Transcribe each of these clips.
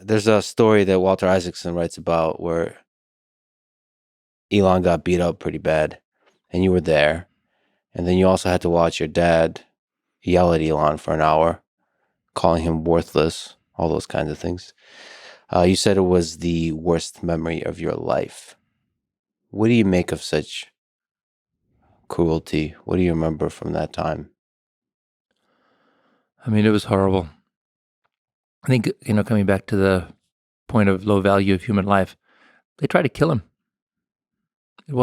there's a story that Walter Isaacson writes about where Elon got beat up pretty bad, and you were there, and then you also had to watch your dad yell at Elon for an hour, calling him worthless, all those kinds of things. You said it was the worst memory of your life. What do you make of such cruelty? What do you remember from that time? I mean, it was horrible. I think, coming back to the point of low value of human life, they tried to kill him. It there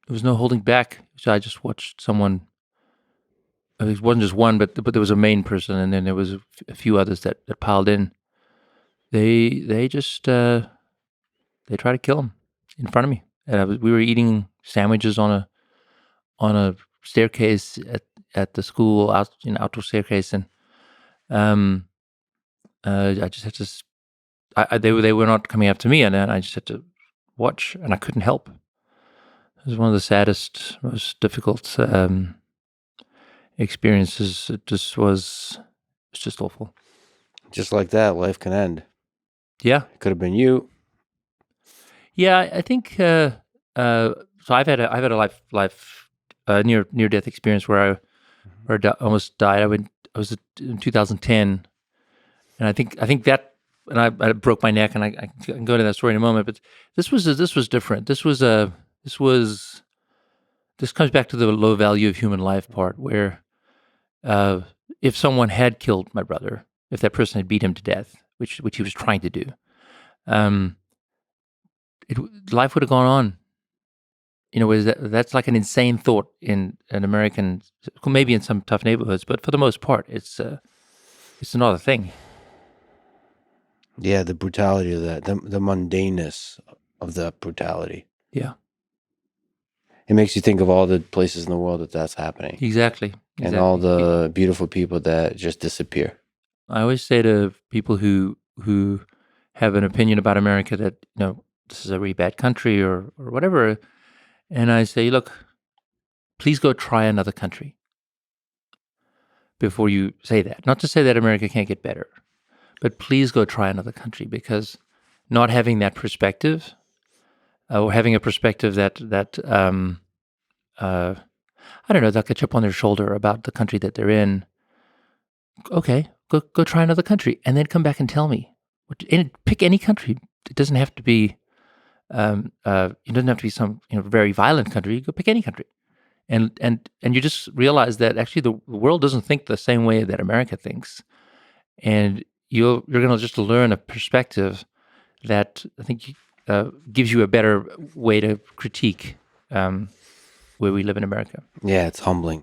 was no holding back. So I just watched someone, it wasn't just one, but there was a main person, and then there was a few others that piled in. They just, they tried to kill him in front of me. And we were eating sandwiches on a staircase at the school, outdoor staircase, and I just had to. They were not coming after me, and then I just had to watch, and I couldn't help. It was one of the saddest, most difficult experiences. It's just awful. Just like that, life can end. Yeah, it could have been you. Yeah, I think. So I've had a life near death experience where I almost died. I was in 2010, and I think that, and I broke my neck, and I can go to that story in a moment. But this was different. This comes back to the low value of human life part, where if someone had killed my brother, if that person had beat him to death, which he was trying to do, life would have gone on. That's like an insane thought in an American, maybe in some tough neighborhoods, but for the most part, it's another thing. Yeah, the brutality of that, the mundaneness of that brutality. Yeah. It makes you think of all the places in the world that's happening. Exactly. And all the beautiful people that just disappear. I always say to people who have an opinion about America that, this is a really bad country or whatever, and I say, look, please go try another country before you say that. Not to say that America can't get better, but please go try another country, because not having that perspective, or having a perspective that I don't know, like a chip on their shoulder about the country that they're in. Okay, go try another country, and then come back and tell me. And pick any country. It doesn't have to be. It doesn't have to be some very violent country. Go pick any country, and you just realize that actually the world doesn't think the same way that America thinks, and you're going to just learn a perspective that I think gives you a better way to critique where we live in America. Yeah, it's humbling.